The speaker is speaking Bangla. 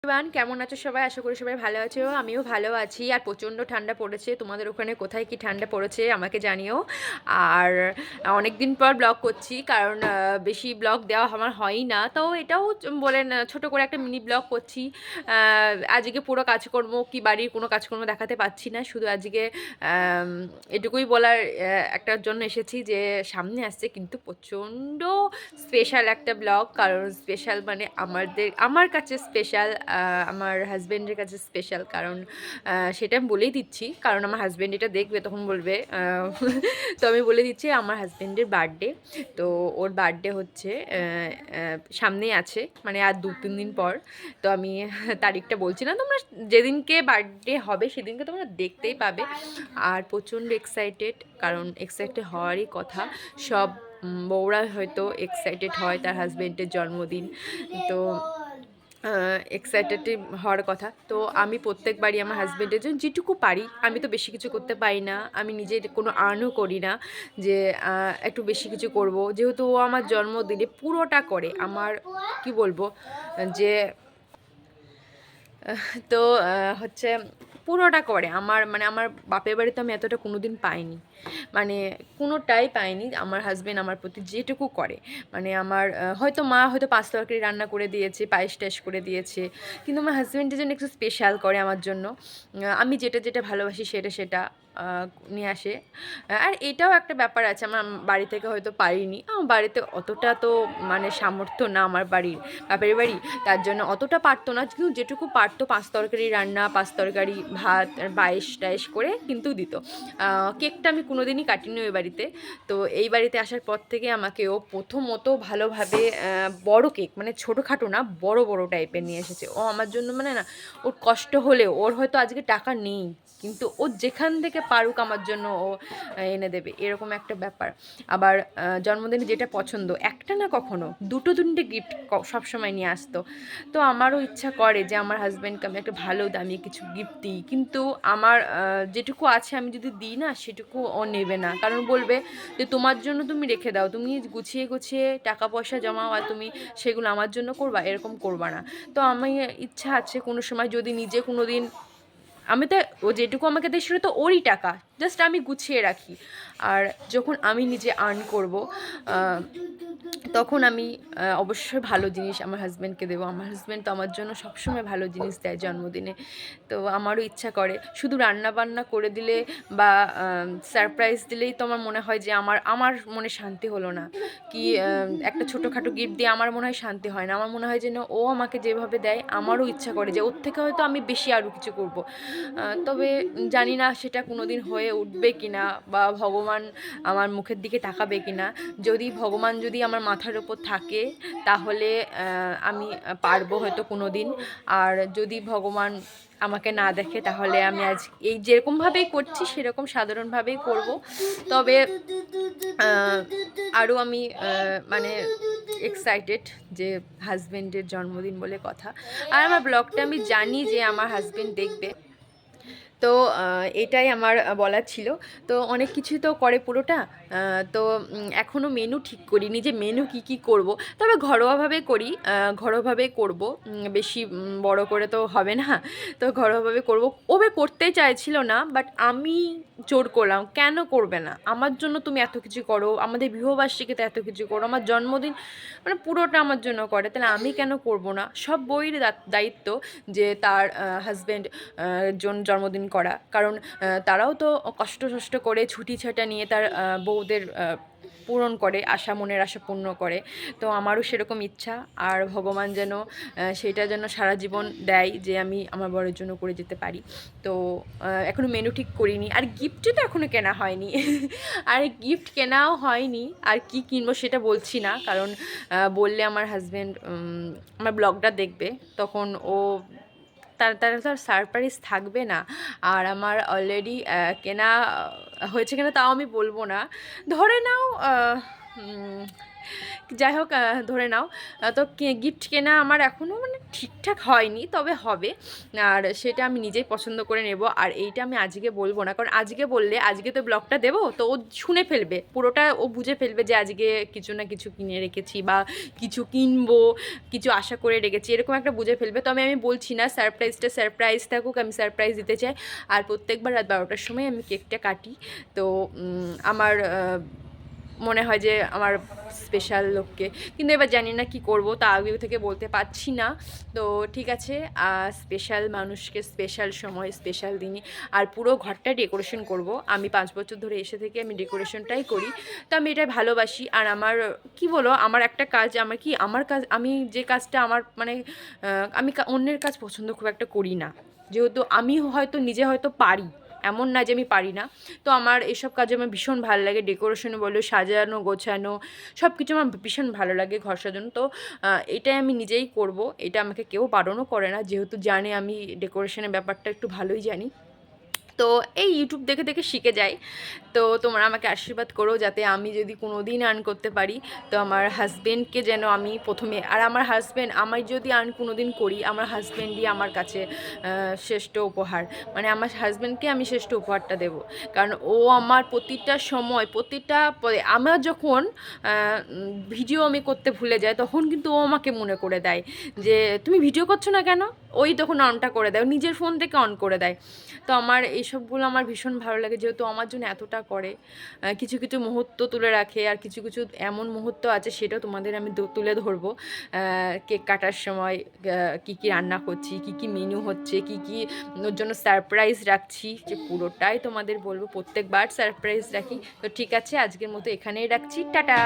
এভরিওয়ান, কেমন আছো সবাই? আশা করি সবাই ভালো আছো। আমিও ভালো আছি। আর প্রচণ্ড ঠান্ডা পড়েছে। তোমাদের ওখানে কোথায় কি ঠান্ডা পড়েছে আমাকে জানিও। আর অনেক দিন পর ব্লগ করছি, কারণ বেশি ব্লগ দেওয়া আমার হয়ই না। তো এটাও বলেন ছোট করে একটা মিনি ব্লগ করছি। আজকে পুরো কাজকর্ম কি বাড়ির কোনো কাজকর্ম দেখাতে পাচ্ছি না, শুধু আজকে এটুকুই বলার একটার জন্য এসেছি যে সামনে আসছে কিন্তু প্রচণ্ড স্পেশাল একটা ব্লগ। কারণ স্পেশাল মানে আমার কাছে স্পেশাল, আমার হাজব্যান্ডের কাছে স্পেশাল। কারণ সেটা আমি বলেই দিচ্ছি, কারণ আমার হাজব্যান্ড এটা দেখবে তখন বলবে তো আমি বলে দিচ্ছি আমার হাজব্যান্ডের বার্থডে। তো ওর বার্থডে হচ্ছে সামনেই আছে, মানে আর 2-3 দিন পর। তো আমি তারিখটা বলছি না, তোমরা যেদিনকে বার্থডে হবে সেদিনকে তোমরা দেখতেই পাবে। আর প্রচণ্ড এক্সাইটেড, কারণ এক্সাইটেড হওয়ারই কথা। সব বউরা হয়তো এক্সাইটেড হয় তার হাজব্যান্ডের জন্মদিন। তো এক্সাইটেড হওয়ার কথা। তো আমি প্রত্যেকবারই আমার হাজব্যান্ডের জন্য যেটুকু পারি, আমি তো বেশি কিছু করতে পারি না, আমি নিজে কোনো আর্নও করি না যে একটু বেশি কিছু করব। যেহেতু ও আমার জন্মদিনে পুরোটা করে, আমার কি বলবো যে তো হচ্ছে পুরোটা করে আমার, মানে আমার বাপের বাড়িতে আমি এতটা কোনো দিন পাইনি, মানে কোনোটাই পাইনি। আমার হাজব্যান্ড আমার প্রতি যেটুকু করে, মানে আমার হয়তো মা হয়তো পাঁচ তরকারি রান্না করে দিয়েছে, পায়েস টায়েস করে দিয়েছে, কিন্তু আমার হাজব্যান্ডের জন্য একটু স্পেশাল করে আমার জন্য। আমি যেটা যেটা ভালোবাসি সেটা সেটা নিয়ে আসে। আর এটাও একটা ব্যাপার আছে, আমার বাড়ি থেকে হয়তো পারিনি, আমার বাড়িতে অতটা তো মানে সামর্থ্য না আমার বাড়ির, বাপের বাড়ি, তার জন্য অতটা পারতো না। কিন্তু যেটুকু পারতো, পাঁচ তরকারি রান্না, পাঁচ তরকারি ভাত আর পায়েস টায়েস করে কিন্তু দিত। কেকটা আমি কোনো দিনই কাটিনি ওই বাড়িতে। তো এই বাড়িতে আসার পর থেকে আমাকে ও প্রথমত ভালোভাবে বড় কেক, মানে ছোটোখাটো না, বড় বড় টাইপের নিয়ে এসেছে। ও আমার জন্য মানে না, ওর কষ্ট হলেও, ওর হয়তো আজকে টাকা নেই কিন্তু ও যেখান থেকে পারুক আমার জন্য ও এনে দেবে, এরকম একটা ব্যাপার। আবার জন্মদিনে যেটা পছন্দ, একটা না কখনো দুটো তিনটে গিফট সবসময় নিয়ে আসতো। তো আমারও ইচ্ছা করে যে আমার হাজব্যান্ডকে আমি একটা ভালো দামি কিছু গিফট দিই, কিন্তু আমার যেটুকু আছে আমি যদি দিই না, সেটুকু ও নেবে না। কারণ বলবে যে তোমার জন্য তুমি রেখে দাও, তুমি গুছিয়ে গুছিয়ে টাকা পয়সা জমাও আর তুমি সেগুলো আমার জন্য করবা, এরকম করবা না। তো আমি ইচ্ছা আছে কোনো সময় যদি নিজে কোনো দিন, আমি তো, ও যেটুকু আমাকে দেয় সেটা তো ওরই টাকা, জাস্ট আমি গুছিয়ে রাখি। আর যখন আমি নিজে আর্ন করব তখন আমি অবশ্যই ভালো জিনিস আমার হাজব্যান্ডকে দেবো। আমার হাজব্যান্ড তো আমার জন্য সবসময় ভালো জিনিস দেয় জন্মদিনে। তো আমারও ইচ্ছা করে শুধু রান্না বান্না করে দিলে বা সারপ্রাইজ দিলেই তো আমার মনে হয় যে আমার আমার মনে শান্তি হলো না, কি একটা ছোটোখাটো গিফট দিয়ে আমার মনে হয় শান্তি হয় না। আমার মনে হয় যেন ও আমাকে যেভাবে দেয় আমারও ইচ্ছা করে যে ওর থেকে হয়তো আমি বেশি আরও কিছু করব। তবে জানি না সেটা কোনো দিন হয়ে উঠবে কি না, বা ভগবান আমার মুখের দিকে তাকাবে কি না। যদি ভগবান যদি আমার মাথার ওপর থাকে তাহলে আমি পারবো হয়তো কোনো দিন। আর যদি ভগবান আমাকে না দেখে তাহলে আমি আজ এই যেরকমভাবেই করছি সেরকম সাধারণভাবেই করব। তবে আরও আমি মানে এক্সাইটেড যে হাজব্যান্ডের জন্মদিন বলে কথা। আর আমার ব্লগটা আমি জানি যে আমার হাজব্যান্ড দেখবে। তো এটাই আমার বলার ছিল। তো অনেক কিছুই তো করে পুরোটা। তো এখনও মেনু ঠিক করিনি যে মেনু কী কী করব। তবে ঘরোয়াভাবে করি, ঘরোয়াভাবে করব, বেশি বড় করে তো হবে না। তো ঘরোয়াভাবে করব। ওবে করতে চাইছিল না, বাট আমি জোর করলাম, কেন করবে না, আমার জন্য তুমি এত কিছু করো, আমাদের বিবাহবার্ষিকীতে এত কিছু করো, আমার জন্মদিন, মানে পুরোটা আমার জন্য করে, তাহলে আমি কেন করব না। সব বইয়ের দায়িত্ব যে তার হাজব্যান্ড জন্মদিন করা, কারণ তারাও তো কষ্ট সষ্ট করে ছুটি ছাটা নিয়ে তার বউদের পূরণ করে, আশা, মনের আশা পূর্ণ করে। তো আমারও সেরকম ইচ্ছা, আর ভগবান যেন সেটা যেন সারা জীবন দেয় যে আমি আমার বরের জন্য করে যেতে পারি। তো এখনও মেনু ঠিক করিনি, আর গিফটও তো এখনও কেনা হয়নি আর গিফট কেনাও হয়নি। আর কি কিনবো সেটা বলছি না, কারণ বললে আমার হাজব্যান্ড আমার ব্লগটা দেখবে, তখন ও তার তারা তো আর সারপ্রাইজ থাকবে না। আর আমার অলরেডি কেনা হয়েছে কিনা তাও আমি বলবো না। ধরে নাও যাই হোক, ধরে নাও। তো গিফট কেনা আমার এখনও মানে ঠিকঠাক হয়নি, তবে হবে। আর সেটা আমি নিজেই পছন্দ করে নেব। আর এইটা আমি আজকে বলবো না, কারণ আজকে বললে আজকে তো ব্লগটা দেবো, তো ও শুনে ফেলবে পুরোটা, ও বুঝে ফেলবে যে আজকে কিছু না কিছু কিনে রেখেছি বা কিছু কিনবো, কিছু আশা করে রেখেছি, এরকম একটা বুঝে ফেলবে। তো আমি বলছি না, সারপ্রাইজটা সারপ্রাইজ থাকুক, আমি সারপ্রাইজ দিতে চাই। আর প্রত্যেকবার রাত 12টার সময় আমি কেকটা কাটি। তো আমার মনে হয় যে আমার স্পেশাল লোককে, কিন্তু এবার জানি না কি করব, তা আগে থেকে বলতে পারছি না। তো ঠিক আছে, স্পেশাল মানুষকে স্পেশাল সময় স্পেশাল দিনই। আর পুরো ঘরটা ডেকোরেশন করব। আমি 5 বছর ধরে এসে থেকে আমি ডেকোরেশনটাই করি। তো আমি এটাই ভালোবাসি। আর আমার কি বলো, আমার একটা কাজ, আমার কাজ, আমি যে কাজটা আমার মানে আমি অন্যের কাজ পছন্দ খুব একটা করি না। যেহেতু আমি হয়তো নিজে হয়তো পারি, এমন না যে আমি পারি না। তো আমার এসব কাজে আমার ভীষণ ভালো লাগে, ডেকোরেশন বলো, সাজানো গোছানো সব কিছু আমার ভীষণ ভালো লাগে, ঘর সাজানো। তো এটাই আমি নিজেই করব, এটা আমাকে কেউ বারণও করে না, যেহেতু জানে আমি ডেকোরেশনের ব্যাপারটা একটু ভালোই জানি। তো এই ইউটিউব দেখে দেখে শিখে যাই। তো তোমরা আমাকে আশীর্বাদ করো যাতে আমি যদি কোনো দিন আর্ন করতে পারি, তো আমার হাজব্যান্ডকে যেন আমি প্রথমে, আর আমার হাজব্যান্ড, আমি যদি আর্ন কোনো দিন করি, আমার হাজব্যান্ডই আমার কাছে শ্রেষ্ঠ উপহার। মানে আমার হাজব্যান্ডকে আমি শ্রেষ্ঠ উপহারটা দেব। কারণ ও আমার প্রতিটা সময়, প্রতিটা আমার যখন ভিডিও আমি করতে ভুলে যাই, তখন কিন্তু ও আমাকে মনে করে দেয় যে তুমি ভিডিও করছো না কেন, ওই তখন অনটা করে দেয়, নিজের ফোন থেকে অন করে দেয়। তো আমার এইসবগুলো আমার ভীষণ ভালো লাগে, যেহেতু আমার জন্য এতটা করে। কিছু কিছু মুহূর্ত তুলে রাখে, আর কিছু কিছু এমন মুহূর্ত আছে সেটাও তোমাদের আমি তুলে ধরবো। কেক কাটার সময় কী কী রান্না করছি, কী কী মেনু হচ্ছে, কী কী ওর জন্য সারপ্রাইজ রাখছি, যে পুরোটাই তোমাদের বলবো। প্রত্যেকবার সারপ্রাইজ রাখি। তো ঠিক আছে, আজকের মতো এখানেই রাখছি, টাটা।